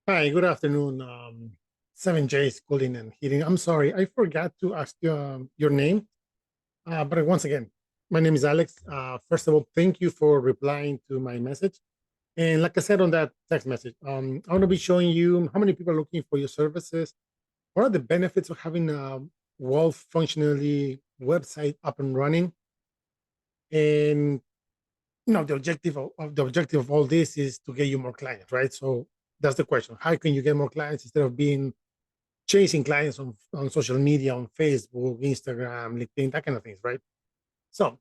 Hi, good afternoon. 7J's calling and heating. I'm sorry, I forgot to ask you your name. But once again, my name is Alex. First of all, thank you for replying to my message. And like I said on that text message, I want to be showing you how many people are looking for your services. What are the benefits of having a well-functionally website up and running? And the objective of all this is to get you more clients, right? So that's the question. How can you get more clients instead of being chasing clients on social media, on Facebook, Instagram, LinkedIn, that kind of things, right? So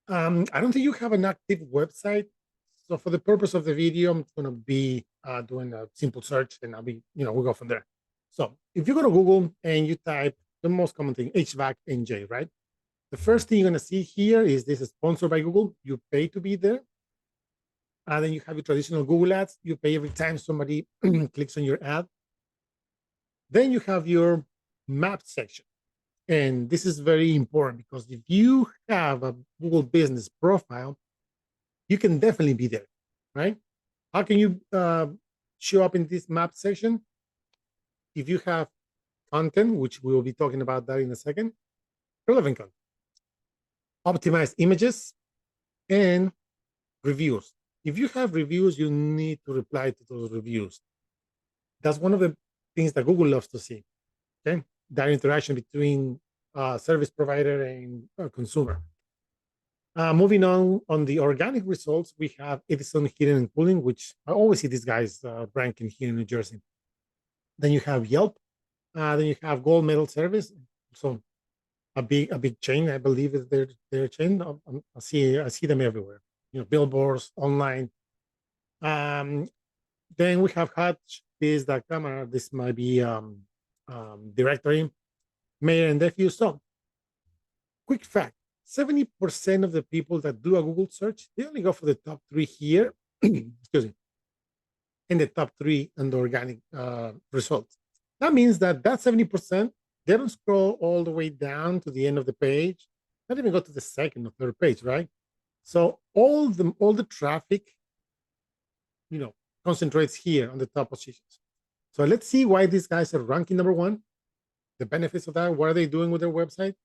I don't think you have an active website. So for the purpose of the video, I'm going to be doing a simple search and we'll go from there. So if you go to Google and you type the most common thing, HVAC NJ, right? The first thing you're going to see here is this is sponsored by Google. You pay to be there. And then you have your traditional Google ads. You pay every time somebody clicks on your ad. Then you have your map section. And this is very important because if you have a Google business profile, you can definitely be there, right? How can you show up in this map section? If you have content, which we will be talking about that in a second, relevant content, optimized images, and reviews. If you have reviews, you need to reply to those reviews. That's one of the things that Google loves to see. Okay, that interaction between service provider and consumer. Moving on the organic results, we have Edison Heating and Cooling, which I always see these guys ranking here in New Jersey. Then you have Yelp. Then you have Gold Medal Service. So a big chain, I believe is their chain. I see them everywhere. Billboards online. Um, then we have HutchBiz.com. This might be directory, Mayor and Nephew. So quick fact, 70% of the people that do a Google search, they only go for the top three here, excuse me, in the top three and the organic results. That means that 70%, they don't scroll all the way down to the end of the page, not even go to the second or third page, right? So all the traffic, you know, concentrates here on the top positions. So let's see why these guys are ranking number one, the benefits of that, what are they doing with their website,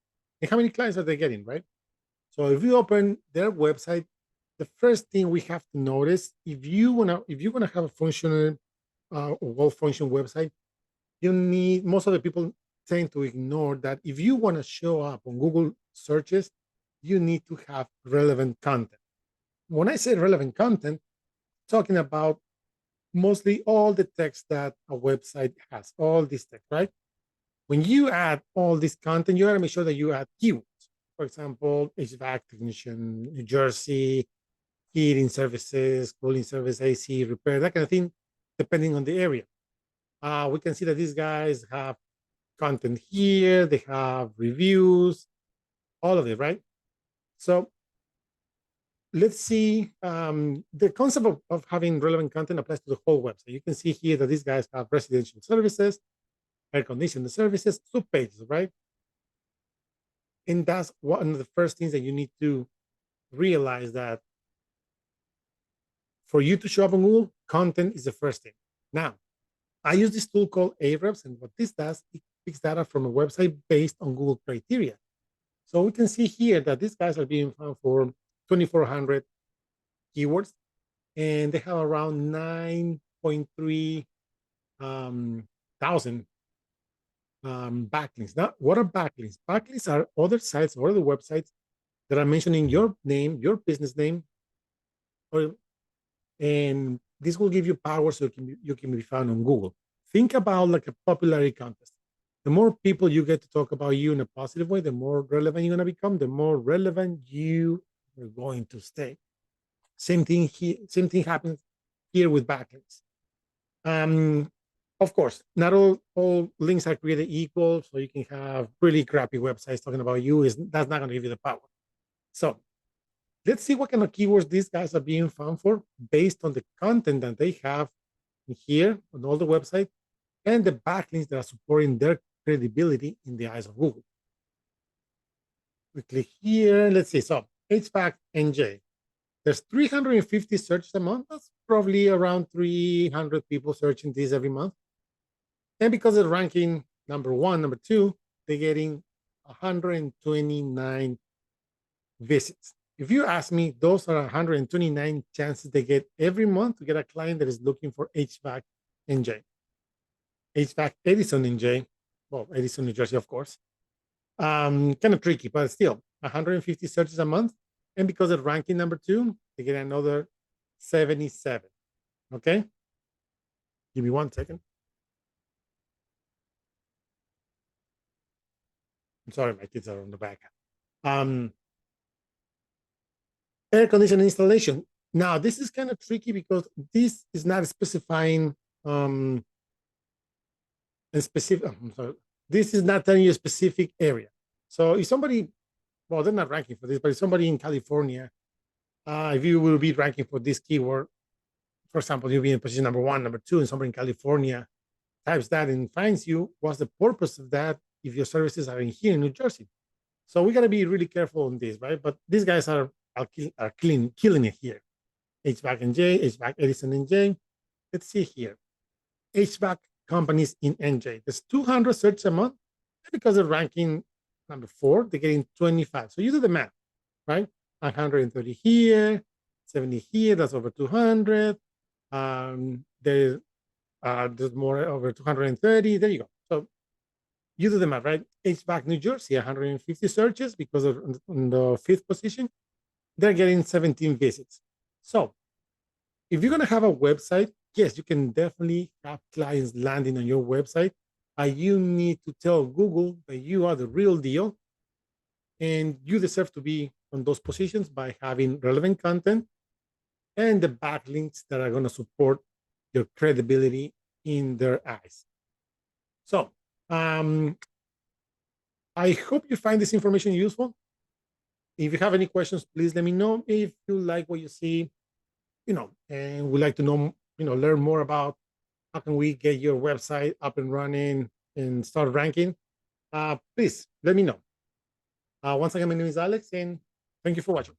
and how many clients are they getting, right? So if you open their website, the first thing we have to notice, if you wanna have a functional, well-functioning website, you need most of the people tend to ignore that. If you want to show up on Google searches, you need to have relevant content. When I say relevant content, talking about mostly all the text that a website has, all this text, right? When you add all this content, you got to make sure that you add keywords. For example, HVAC technician, New Jersey, heating services, cooling service, AC repair, that kind of thing, depending on the area. We can see that these guys have content here, they have reviews, all of it, right? So let's see. The concept of having relevant content applies to the whole website. You can see here that these guys have residential services, air conditioning services, subpages, right? And that's one of the first things that you need to realize, that for you to show up on Google, content is the first thing. Now, I use this tool called Ahrefs, and what this does, it picks data from a website based on Google criteria. So we can see here that these guys are being found for 2,400 keywords, and they have around 9.3 thousand backlinks. Now, what are backlinks? Backlinks are other sites or other websites that are mentioning your name, your business name, and this will give you power so you can be found on Google. Think about like a popularity contest. The more people you get to talk about you in a positive way, the more relevant you're going to become, the more relevant you are going to stay. Same thing here. Same thing happens here with backlinks. Um, of course, not all links are created equal, so you can have really crappy websites talking about you. That's not going to give you the power. So let's see what kind of keywords these guys are being found for based on the content that they have here on all the websites and the backlinks that are supporting their credibility in the eyes of Google. We click here. Let's see. So HVAC NJ. There's 350 searches a month. That's probably around 300 people searching this every month. And because they're ranking number one, number two, they're getting 129 visits. If you ask me, those are 129 chances they get every month to get a client that is looking for HVAC NJ. HVAC Edison NJ, well, Edison, New Jersey, of course. Kind of tricky, but still 150 searches a month. And because they're ranking number two, they get another 77. Okay. Give me 1 second. I'm sorry, my kids are on the back. Air conditioning installation. Now, this is kind of tricky because this is not specifying a specific, I'm sorry, this is not telling you a specific area. So if somebody, well, they're not ranking for this, but if somebody in California, if you will be ranking for this keyword, for example, you'll be in position number one, number two, and somebody in California types that and finds you, what's the purpose of that if your services are in here in New Jersey? So we got to be really careful on this, right? But these guys are killing it here. HVAC NJ, HVAC Edison NJ. Let's see here. HVAC companies in NJ. There's 200 searches a month. Because they're ranking number four, they're getting 25. So you do the math, right? 130 here, 70 here, that's over 200. There's more over 230. There you go. So you do the math, right? HVAC New Jersey, 150 searches because of in the fifth position. They're getting 17 visits. So if you're going to have a website, yes, you can definitely have clients landing on your website. You need to tell Google that you are the real deal and you deserve to be on those positions by having relevant content and the backlinks that are going to support your credibility in their eyes. So I hope you find this information useful. If you have any questions, please let me know. If you like what you see, and would like to know, learn more about how can we get your website up and running and start ranking, please let me know. Once again, my name is Alex, and thank you for watching.